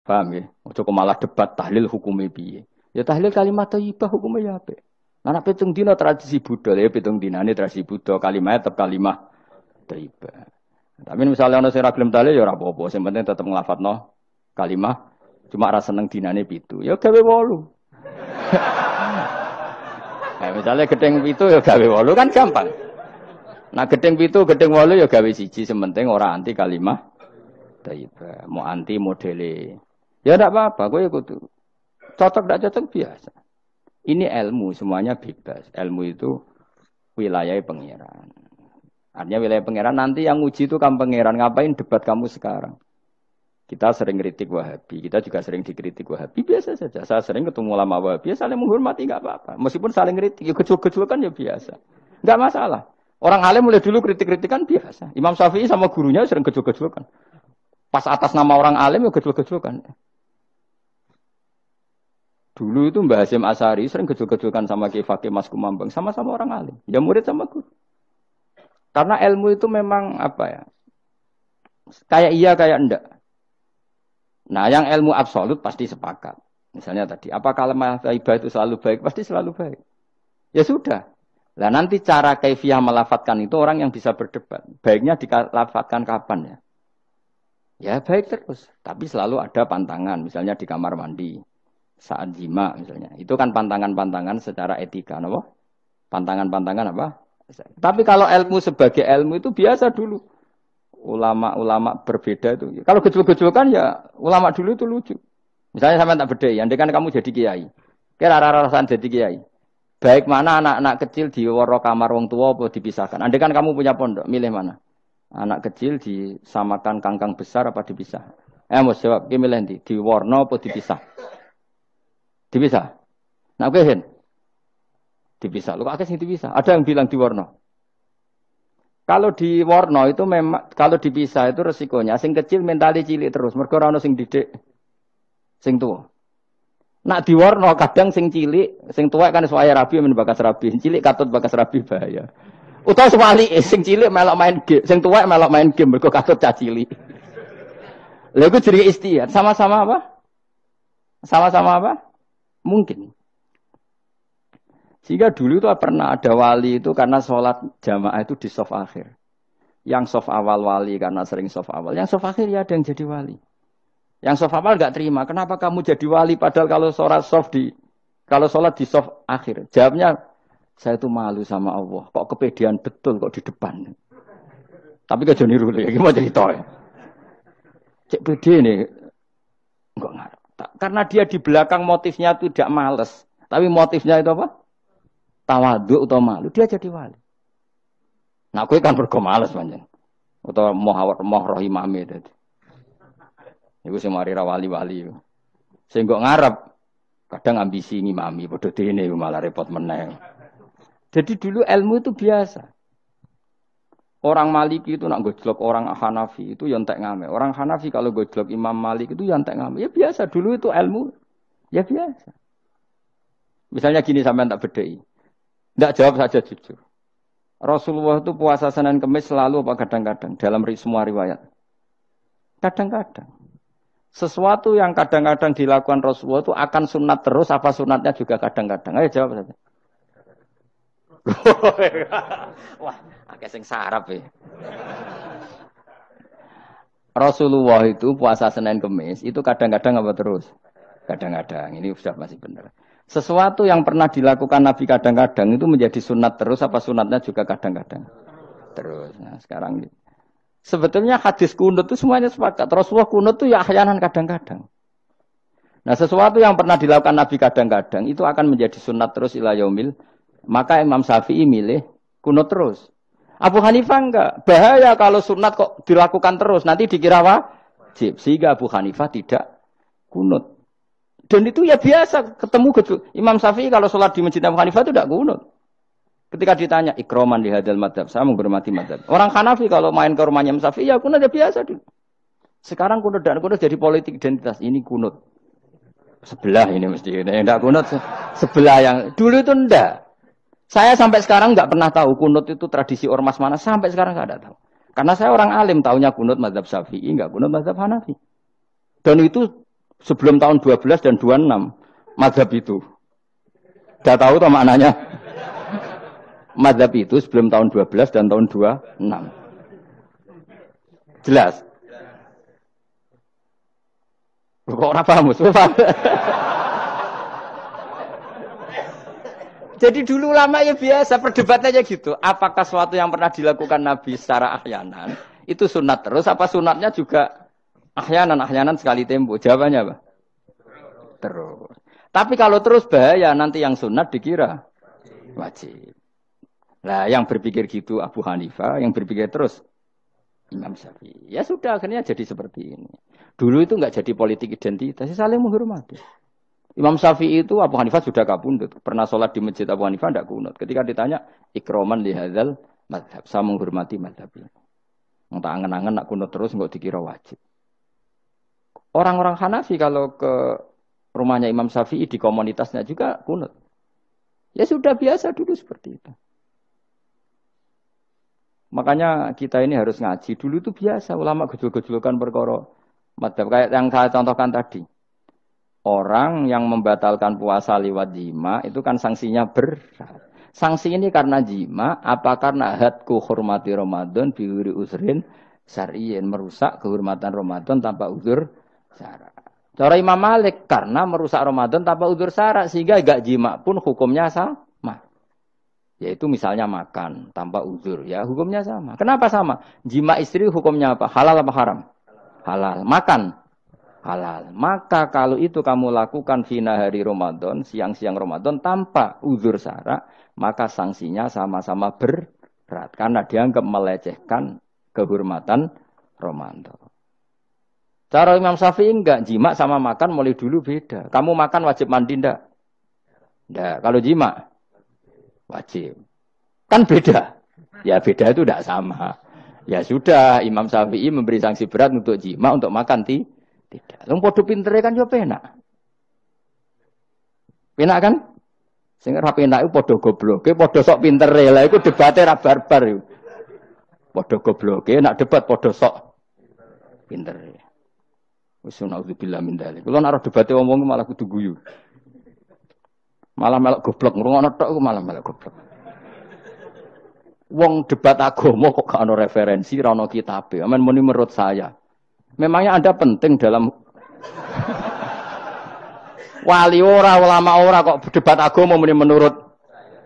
Paham ya? Ojo kok malah debat tahlil hukumnya piye. Ya tahlil kalimat thayyibah hukumnya ya apik. Anak pitung dina tradisi Buddha, ya pitung dinane tradisi Buddha, kalimat tetap kalimah thayyibah. Tapi misalnya ana sing ra gelem tahlil ya ora apa-apa, sing penting tetep nglafadzno kalimah. Cuma ra seneng dinane 7. Ya gawe 8. Nah, misalnya gedeng 7 ya gawe 8 kan gampang. Nah gedeng 7, gedeng 8 ya gawe 1, sementing ora anti kalimah thayyibah, mau anti modele. Ya ndak apa-apa, kowe kudu cocok ndak cocok biasa. Ini ilmu semuanya bebas. Ilmu itu wilayah pangeran. Artinya wilayah pangeran nanti yang uji itu kamu pangeran. Ngapain debat kamu sekarang? Kita sering kritik Wahabi, kita juga sering dikritik Wahabi, biasa saja. Saya sering ketemu ulama Wahabi, saling menghormati nggak apa-apa. Meskipun saling kritik, ya gejol-gejol kan ya biasa. Nggak masalah. Orang alim mulai dulu kritik-kritikan biasa. Imam Syafi'i sama gurunya sering gejol-gejol kan. Pas atas nama orang alim ya gejol-gejol kan. Dulu itu Mbah Hasyim Asy'ari sering gejol-gejolkan sama Ki Fakih Mas Kumambang, sama-sama orang alim. Ya murid sama guru. Karena ilmu itu memang apa ya? Kayak iya kayak enggak. Nah, yang ilmu absolut pasti sepakat. Misalnya tadi, apa kalimat thayyibah itu selalu baik? Pasti selalu baik. Ya sudah. Nah, nanti cara kaifiyah melafatkan itu orang yang bisa berdebat. Baiknya dilafatkan kapan ya? Ya baik terus. Tapi selalu ada pantangan. Misalnya di kamar mandi. Saat jima misalnya. Itu kan pantangan-pantangan secara etika. Apa? Pantangan-pantangan apa? Tapi kalau ilmu sebagai ilmu itu biasa dulu. Ulama-ulama berbeda itu. Kalau gejol-gejol kan ya ulama dulu itu lucu. Misalnya sama tak bedai, andai kan kamu jadi kiai. Kira rara-rasan jadi kiai. Baik mana anak-anak kecil di woro kamar wong tua apa dipisahkan. Andai kan kamu punya pondok, milih mana? Anak kecil disamakan kangkang besar apa dipisah? Mau jawab, ki milih ndi? Di warna apa dipisah? Dipisah. Nah, oke, Hen. Dipisah. Lu kok akeh sing dipisah? Ada yang bilang di warna. Kalau di warna itu memang kalau dipisah itu resikonya sing kecil mentali cilik terus, mergo ora ono sing didik sing tuwa. Nak di warna kadang sing cilik, sing tuwek kan suwaya rabi men bakas rabi, cilik katut bakas rabi bahaya. Utawa sebalike sing cilik melok main game, sing tuwek melok main game mergo katut cah cilik. Lha iku jenenge istihad, sama-sama apa? Sama-sama apa? Mungkin. Sehingga dulu itu pernah ada wali itu karena sholat jamaah itu di shaf akhir. Yang shaf awal wali karena sering shaf awal. Yang shaf akhir ya ada yang jadi wali. Yang shaf awal nggak terima. Kenapa kamu jadi wali padahal kalau sholat di shaf akhir? Jawabnya, saya itu malu sama Allah. Kok kepedean betul kok di depan. Tapi gak jadi rule. Gimana jadi toy? Cek pede nih. Enggak ngarep. Karena dia di belakang motifnya itu tidak males. Tapi motifnya itu apa? Tawaduk atau malu. Dia jadi wali. Nah, gue kan bergo males panjang. Atau moh roh imame tadi. Iku sing mari ra wali-wali. Sing kok ngarep kadang ambisi ngimami padha dene malah repot meneh. Jadi dulu ilmu itu biasa. Orang Maliki itu nak gojlok orang Hanafi itu yang entek ngame. Orang Hanafi kalau gojlok Imam Malik itu yang entek ngame. Ya biasa, dulu itu ilmu. Ya biasa. Misalnya gini sampean tak bedhei. Ndak jawab saja jujur. Rasulullah itu puasa Senin Kamis selalu apa kadang-kadang dalam semua riwayat. Kadang-kadang. Sesuatu yang kadang-kadang dilakukan Rasulullah itu akan sunat terus apa sunatnya juga kadang-kadang. Ayo jawab saja. Wah, akeh sing sarap ya. Rasulullah itu puasa Senin Kamis itu kadang-kadang apa terus? Kadang-kadang. Ini sudah masih benar. Sesuatu yang pernah dilakukan Nabi kadang-kadang itu menjadi sunat terus apa sunatnya juga kadang-kadang terus. Nah, sekarang ini. Sebetulnya hadis kunut itu semuanya sepakat. Rasulullah kunut itu ya ahyanan kadang-kadang. Nah, sesuatu yang pernah dilakukan Nabi kadang-kadang itu akan menjadi sunat terus ila yaumil. Maka Imam Syafi'i milih kunut terus. Abu Hanifah enggak. Bahaya kalau sunat kok dilakukan terus. Nanti dikira wajib. Sehingga Abu Hanifah tidak kunut. Dan itu ya biasa ketemu Imam Syafi'i kalau sholat di Masjid Abu Hanifah itu tidak kunut. Ketika ditanya ikroman di hadal madhab, saya menghormati madhab. Orang Hanafi kalau main ke rumahnya Imam Syafi'i ya kunut ya biasa dulu. Sekarang kunut dan kunut jadi politik identitas. Ini kunut sebelah ini mesti ini enggak kunut sebelah yang dulu itu enggak. Saya sampai sekarang enggak pernah tahu kunut itu tradisi ormas mana, sampai sekarang enggak ada tahu. Karena saya orang alim, taunya kunut madhab Syafi'i, enggak kunut madhab Hanafi. Dan itu sebelum tahun 12 dan 26 mazhab itu. Udah tahu toh maknanya? Mazhab itu sebelum tahun 12 dan tahun 26. Jelas? Kok ora paham, Jadi dulu lama ya biasa perdebatannya gitu. Apakah sesuatu yang pernah dilakukan Nabi secara ahyanan itu sunat terus? Apa sunatnya juga ahyanan sekali tempo? Jawabannya apa? Terus. Tapi kalau terus bahaya nanti yang sunat dikira wajib. Nah, yang berpikir gitu Abu Hanifah, yang berpikir terus Imam Syafi'i. Ya sudah, akhirnya jadi seperti ini. Dulu itu enggak jadi politik identitas, saling menghormati. Imam Syafi'i itu Abu Hanifah sudah kabundut. Pernah sholat di masjid Abu Hanifah tidak kunut. Ketika ditanya, ikroman lihadzal madhab. Saya menghormati madhab ini. Entah angen-angen nak kunut terus, enggak dikira wajib. Orang-orang Hanafi kalau ke rumahnya Imam Syafi'i di komunitasnya juga kunut. Ya sudah biasa dulu seperti itu. Makanya kita ini harus ngaji. Dulu itu biasa. Ulama gejol-gejolkan perkara madhab. Kayak yang saya contohkan tadi. Orang yang membatalkan puasa lewat jima itu kan sanksinya berat. Sanksi ini karena jima, apa karena hadku hormati Ramadan biuri usrin syar'iyyin, merusak kehormatan Ramadan tanpa uzur syara'. Cara Imam Malik karena merusak Ramadan tanpa uzur syara' sehingga enggak jima pun hukumnya sama. Yaitu misalnya makan tanpa uzur, ya hukumnya sama. Kenapa sama? Jima istri hukumnya apa? Halal apa haram? Halal. Makan halal. Maka kalau itu kamu lakukan fina hari Ramadan, siang-siang Ramadan tanpa uzur syara, maka sanksinya sama-sama berat karena dianggap melecehkan kehormatan Ramadan. Cara Imam Syafi'i enggak, jima sama makan mulai dulu beda. Kamu makan wajib mandi enggak? Enggak. Kalau jima wajib. Kan beda. Ya beda itu enggak sama. Ya sudah, Imam Syafi'i memberi sanksi berat untuk jima, untuk makan tidak. Wong padha pintere kan yo penak. Penak kan? Sing ora penak iku padha gobloke, padha sok pintere. Lah iku debate ra barbar iku. Padha gobloke, nak debat padha sok pintere. Wis naudzubillah min dzalik. Kulo nek debate wong malah kudu guyu. Malah melok goblok, ngrungokno tok iku malah melok goblok. Wong debat agama kok gak ono referensi, ra ono kitabe. Amen muni menurut saya. Memangnya Anda penting dalam wali ora, ulama ora kok debat agama menurut.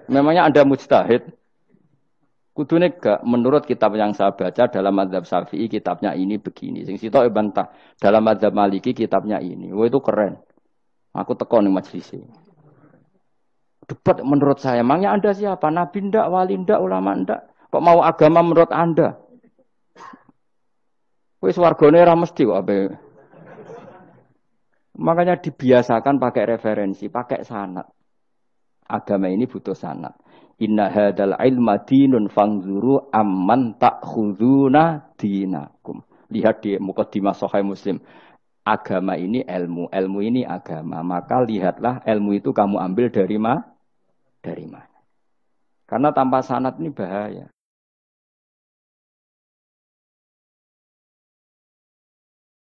Memangnya Anda mujtahid? Kudune gak menurut kitab yang saya baca dalam mazhab Syafi'i kitabnya ini begini. Sing sitok bantah dalam mazhab Maliki kitabnya ini. Wah itu keren. Aku teko ning majelis ini. Debat menurut saya. Memangnya Anda siapa? Nabi ndak, wali ndak, ulama ndak? Kok mau agama menurut Anda? Wis wargane ora mesti kok ape. Makanya dibiasakan pakai referensi, pakai sanad. Agama ini butuh sanad. Inna hadzal ilma dinun fangzuru amman ta'khuduna dinakum. Lihat di mukadimah Sahih Muslim. Agama ini ilmu, ilmu ini agama. Maka lihatlah ilmu itu kamu ambil dari mana? Karena tanpa sanad ini bahaya.